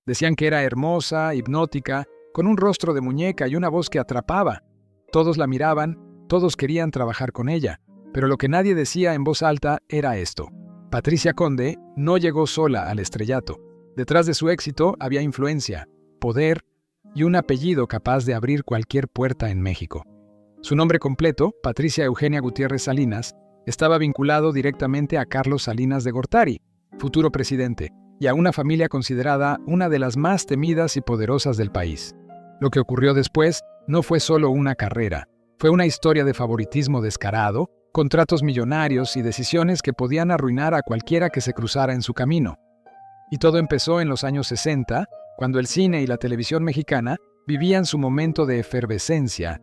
Decían que era hermosa, hipnótica, con un rostro de muñeca y una voz que atrapaba. Todos la miraban, todos querían trabajar con ella, pero lo que nadie decía en voz alta era esto: Patricia Conde no llegó sola al estrellato. Detrás de su éxito había influencia, poder y un apellido capaz de abrir cualquier puerta en México. Su nombre completo, Patricia Eugenia Gutiérrez Salinas, estaba vinculado directamente a Carlos Salinas de Gortari, futuro presidente, y a una familia considerada una de las más temidas y poderosas del país. Lo que ocurrió después no fue solo una carrera, fue una historia de favoritismo descarado, contratos millonarios y decisiones que podían arruinar a cualquiera que se cruzara en su camino. Y todo empezó en los años 60, cuando el cine y la televisión mexicana vivían su momento de efervescencia.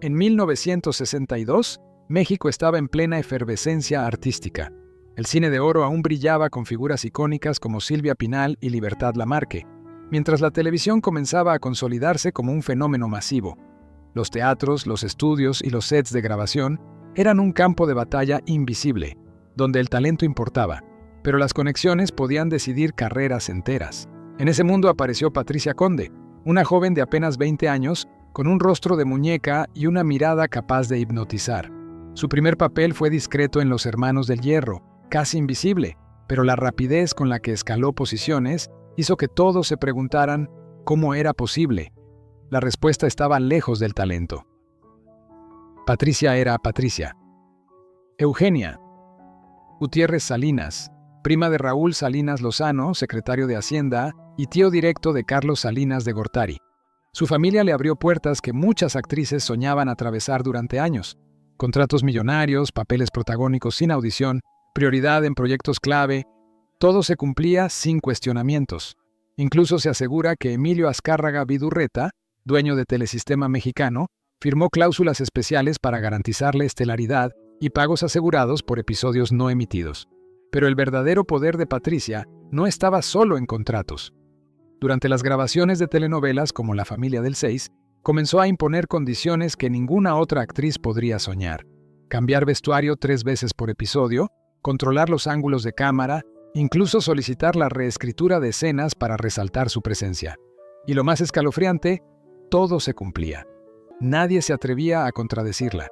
En 1962, México estaba en plena efervescencia artística. El cine de oro aún brillaba con figuras icónicas como Silvia Pinal y Libertad Lamarque, mientras la televisión comenzaba a consolidarse como un fenómeno masivo. Los teatros, los estudios y los sets de grabación eran un campo de batalla invisible, donde el talento importaba, pero las conexiones podían decidir carreras enteras. En ese mundo apareció Patricia Conde, una joven de apenas 20 años, con un rostro de muñeca y una mirada capaz de hipnotizar. Su primer papel fue discreto en Los Hermanos del Hierro, casi invisible, pero la rapidez con la que escaló posiciones hizo que todos se preguntaran cómo era posible. La respuesta estaba lejos del talento. Patricia era Patricia. Eugenia Gutiérrez Salinas, prima de Raúl Salinas Lozano, secretario de Hacienda, y tío directo de Carlos Salinas de Gortari. Su familia le abrió puertas que muchas actrices soñaban atravesar durante años. Contratos millonarios, papeles protagónicos sin audición, prioridad en proyectos clave. Todo se cumplía sin cuestionamientos. Incluso se asegura que Emilio Azcárraga Vidurreta, dueño de Telesistema Mexicano, firmó cláusulas especiales para garantizarle estelaridad y pagos asegurados por episodios no emitidos. Pero el verdadero poder de Patricia no estaba solo en contratos. Durante las grabaciones de telenovelas como La Familia del 6, comenzó a imponer condiciones que ninguna otra actriz podría soñar. Cambiar vestuario 3 veces por episodio, controlar los ángulos de cámara, incluso solicitar la reescritura de escenas para resaltar su presencia. Y lo más escalofriante, todo se cumplía. Nadie se atrevía a contradecirla.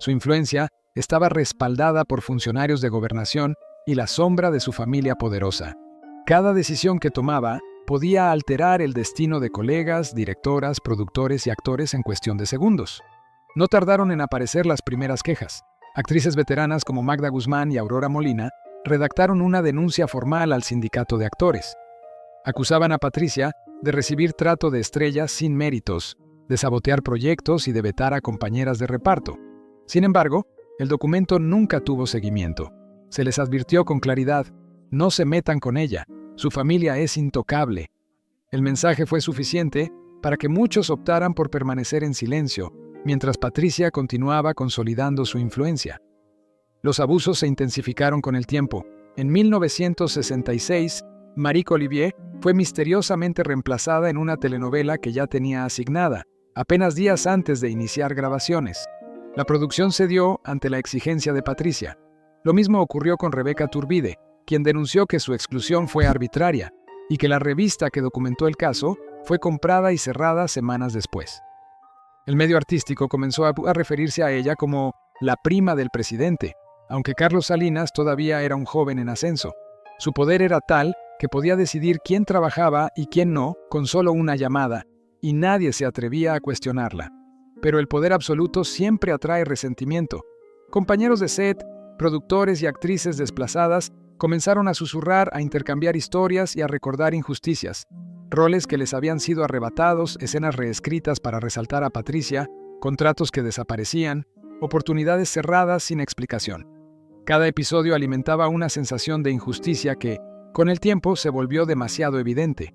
Su influencia estaba respaldada por funcionarios de gobernación y la sombra de su familia poderosa. Cada decisión que tomaba podía alterar el destino de colegas, directoras, productores y actores en cuestión de segundos. No tardaron en aparecer las primeras quejas. Actrices veteranas como Magda Guzmán y Aurora Molina redactaron una denuncia formal al sindicato de actores. Acusaban a Patricia de recibir trato de estrellas sin méritos, de sabotear proyectos y de vetar a compañeras de reparto. Sin embargo, el documento nunca tuvo seguimiento. Se les advirtió con claridad: no se metan con ella, su familia es intocable. El mensaje fue suficiente para que muchos optaran por permanecer en silencio, mientras Patricia continuaba consolidando su influencia. Los abusos se intensificaron con el tiempo. En 1966, Marie Olivier fue misteriosamente reemplazada en una telenovela que ya tenía asignada, apenas días antes de iniciar grabaciones. La producción cedió ante la exigencia de Patricia. Lo mismo ocurrió con Rebeca Turbide, quien denunció que su exclusión fue arbitraria y que la revista que documentó el caso fue comprada y cerrada semanas después. El medio artístico comenzó a referirse a ella como la prima del presidente, aunque Carlos Salinas todavía era un joven en ascenso. Su poder era tal que podía decidir quién trabajaba y quién no con solo una llamada, y nadie se atrevía a cuestionarla. Pero el poder absoluto siempre atrae resentimiento. Compañeros de set, productores y actrices desplazadas comenzaron a susurrar, a intercambiar historias y a recordar injusticias. Roles que les habían sido arrebatados, escenas reescritas para resaltar a Patricia, contratos que desaparecían, oportunidades cerradas sin explicación. Cada episodio alimentaba una sensación de injusticia que, con el tiempo, se volvió demasiado evidente.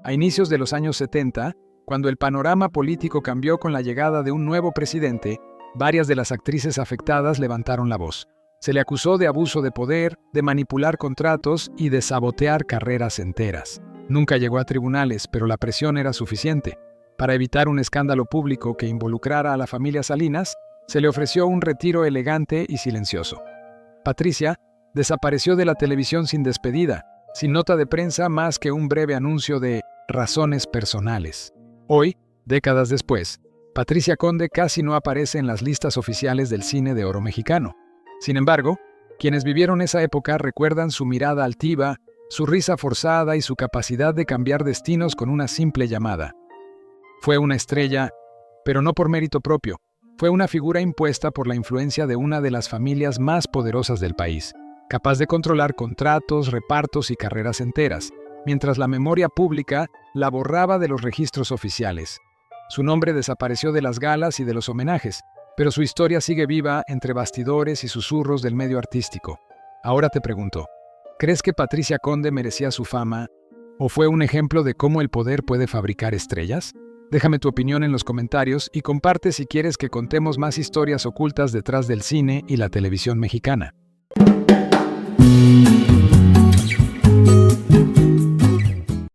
A inicios de los años 70, cuando el panorama político cambió con la llegada de un nuevo presidente, varias de las actrices afectadas levantaron la voz. Se le acusó de abuso de poder, de manipular contratos y de sabotear carreras enteras. Nunca llegó a tribunales, pero la presión era suficiente. Para evitar un escándalo público que involucrara a la familia Salinas, se le ofreció un retiro elegante y silencioso. Patricia desapareció de la televisión sin despedida, sin nota de prensa más que un breve anuncio de razones personales. Hoy, décadas después, Patricia Conde casi no aparece en las listas oficiales del cine de oro mexicano. Sin embargo, quienes vivieron esa época recuerdan su mirada altiva, su risa forzada y su capacidad de cambiar destinos con una simple llamada. Fue una estrella, pero no por mérito propio. Fue una figura impuesta por la influencia de una de las familias más poderosas del país, capaz de controlar contratos, repartos y carreras enteras, mientras la memoria pública la borraba de los registros oficiales. Su nombre desapareció de las galas y de los homenajes, pero su historia sigue viva entre bastidores y susurros del medio artístico. Ahora te pregunto, ¿crees que Patricia Conde merecía su fama o fue un ejemplo de cómo el poder puede fabricar estrellas? Déjame tu opinión en los comentarios y comparte si quieres que contemos más historias ocultas detrás del cine y la televisión mexicana.